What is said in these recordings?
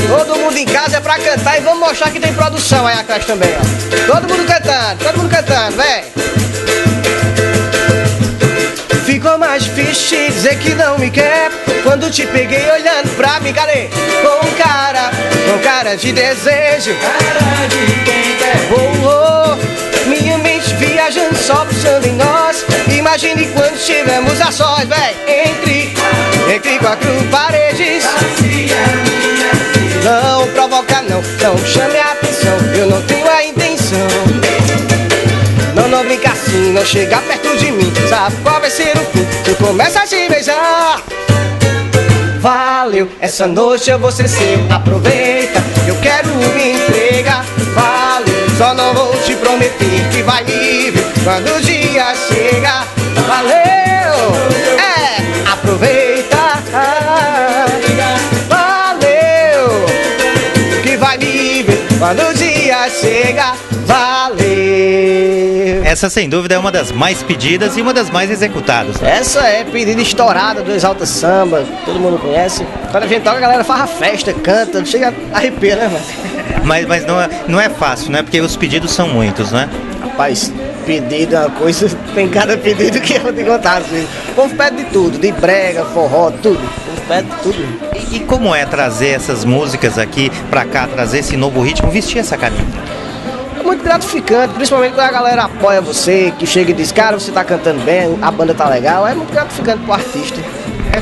Todo mundo em casa é pra cantar e vamos mostrar que tem produção aí atrás também, ó. Todo mundo cantando, vem. Ficou mais difícil dizer que não me quer quando te peguei olhando pra mim, cadê? Com cara de desejo, cara de quem quer. Minha mente viajando só pensando em nós. Imagine quando estivermos a sós, véi. Entre quatro paredes. Não provoca não chame a atenção. Eu não tenho a intenção. Não brinca assim, não chega perto de mim. Sabe qual vai ser o fim? Tu começa a te beijar. Valeu, essa noite eu vou ser seu. Aproveita, eu quero me entregar. Valeu, só não vou te prometer que vai me ver quando o dia chegar. Valeu, aproveita. Valeu, que vai me ver quando o dia chegar. Valeu. Essa sem dúvida é uma das mais pedidas e uma das mais executadas. Essa é pedida estourada do Exalta Samba, todo mundo conhece. Quando a gente toca, a galera faz a festa, canta, chega a arrepiar, né, mano? Mas não é fácil, né? Porque os pedidos são muitos, né? Rapaz, pedido é uma coisa, tem cada pedido que eu vou te contar, assim. O povo pede de tudo, de brega, forró, tudo. O povo pede de tudo. E como é trazer essas músicas aqui pra cá, trazer esse novo ritmo, vestir essa camisa? É muito gratificante, principalmente quando a galera apoia você, que chega e diz, cara, você tá cantando bem, a banda tá legal, é muito gratificante pro artista.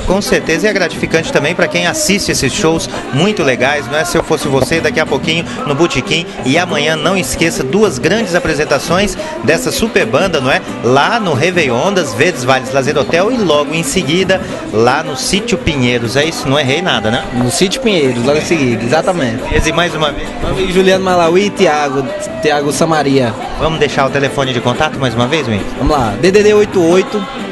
Com certeza, e é gratificante também para quem assiste esses shows muito legais, não é? Se eu fosse você, daqui a pouquinho no Botequim, e amanhã não esqueça 2 grandes apresentações dessa super banda, não é? Lá no Réveillon das Verdes Vales Lazer Hotel e logo em seguida lá no Sítio Pinheiros, é isso? Não errei nada, né? No Sítio Pinheiros, logo em seguida, exatamente. E mais uma vez. Juliano Malaui e Tiago Samaria. Vamos deixar o telefone de contato mais uma vez, Win? Vamos lá, DDD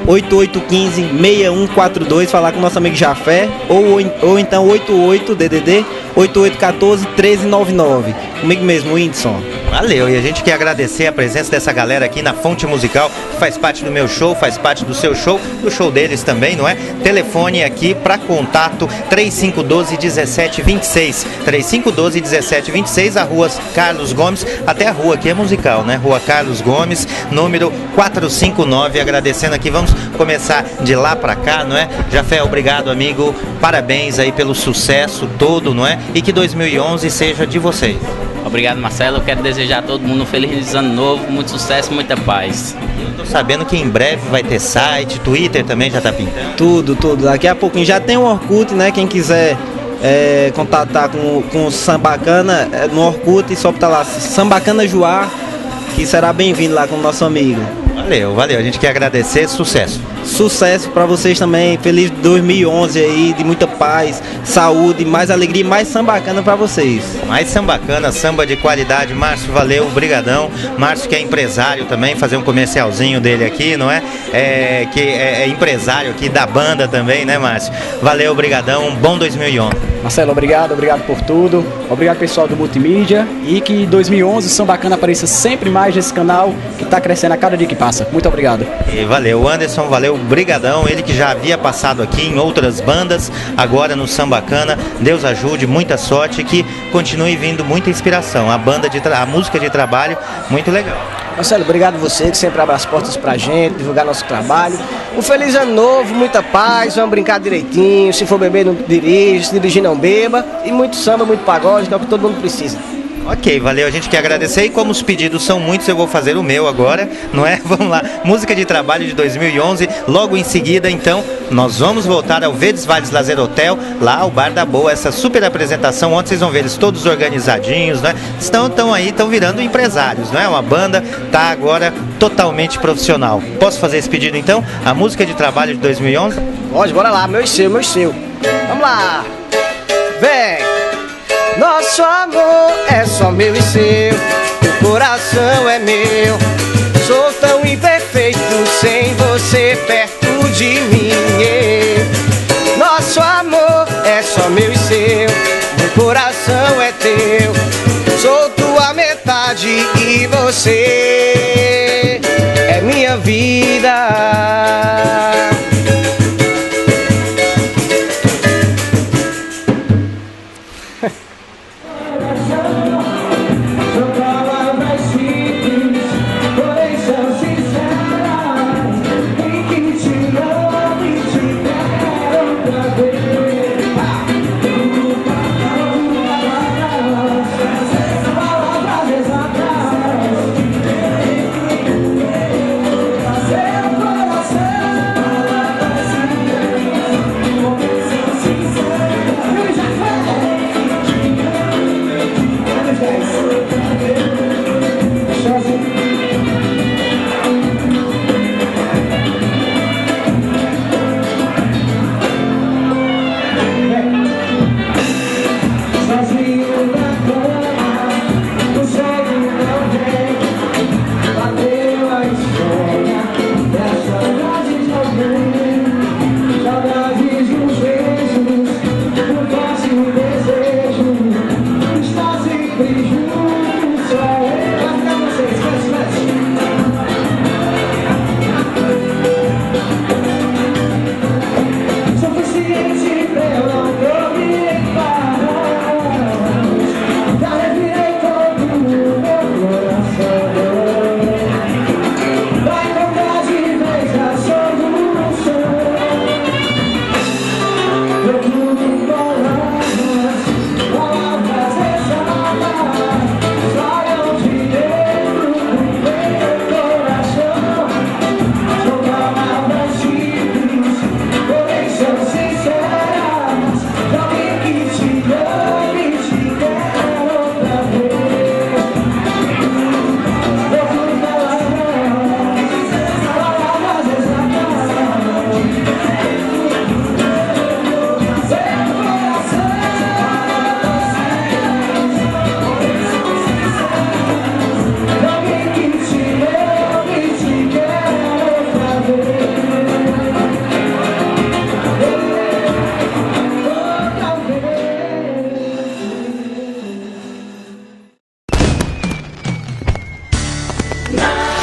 88-8815-6142, falar com o nosso amigo Jafé, ou então 88 DDD 8814-1399. Comigo mesmo, Whindersson. Valeu, e a gente quer agradecer a presença dessa galera aqui na Fonte Musical, que faz parte do meu show, faz parte do seu show, do show deles também, não é? Telefone aqui para contato 3512-1726, 3512-1726, a Rua Carlos Gomes, até a rua aqui é musical, né? Rua Carlos Gomes, número 459, agradecendo aqui, vamos começar de lá para cá, não é? Jafé, obrigado, amigo, parabéns aí pelo sucesso todo, não é? E que 2011 seja de vocês. Obrigado, Marcelo. Eu quero desejar a todo mundo um feliz ano novo, muito sucesso, muita paz. Eu tô sabendo que em breve vai ter site, Twitter também já tá pintando. Tudo. Daqui a pouquinho já tem o Orkut, né? Quem quiser contatar com o Sambacana no Orkut, só botar lá Sambacana Joá, que será bem-vindo lá com o nosso amigo. Valeu. A gente quer agradecer, sucesso. Sucesso para vocês também, feliz 2011 aí, de muita paz, saúde, mais alegria e mais sambacana para vocês. Mais sambacana, samba de qualidade. Márcio, valeu, brigadão. Márcio que é empresário também, fazer um comercialzinho dele aqui, não é? Que é empresário aqui da banda também, né, Márcio? Valeu, brigadão, um bom 2011. Marcelo, obrigado por tudo. Obrigado, pessoal do Multimídia. E que 2011 o Sambacana apareça sempre mais nesse canal que está crescendo a cada dia que passa. Muito obrigado. E valeu, Anderson, valeu, brigadão. Ele que já havia passado aqui em outras bandas, agora no Sambacana. Deus ajude, muita sorte e que continue vindo muita inspiração. A música de trabalho, muito legal. Marcelo, obrigado você que sempre abre as portas pra gente, divulgar nosso trabalho. Um feliz ano novo, muita paz, vamos brincar direitinho. Se for beber, não dirige, se dirigir, não beba. E muito samba, muito pagode, que é o que todo mundo precisa. Ok, valeu, a gente quer agradecer e como os pedidos são muitos, eu vou fazer o meu agora, não é? Vamos lá, música de trabalho de 2011, logo em seguida, então, nós vamos voltar ao Verdes Vales Lazer Hotel, lá ao Bar da Boa, essa super apresentação, onde vocês vão ver eles todos organizadinhos, né? Estão virando empresários, não é? Uma banda tá agora totalmente profissional. Posso fazer esse pedido então? A música de trabalho de 2011? Pode, bora lá, meu e seu. Vamos lá, vem! Nosso amor é só meu e seu, o coração é meu. Sou tão imperfeito sem você perto de mim. Nosso amor é só meu e seu, o coração é teu. Sou tua metade e você é minha vida. Now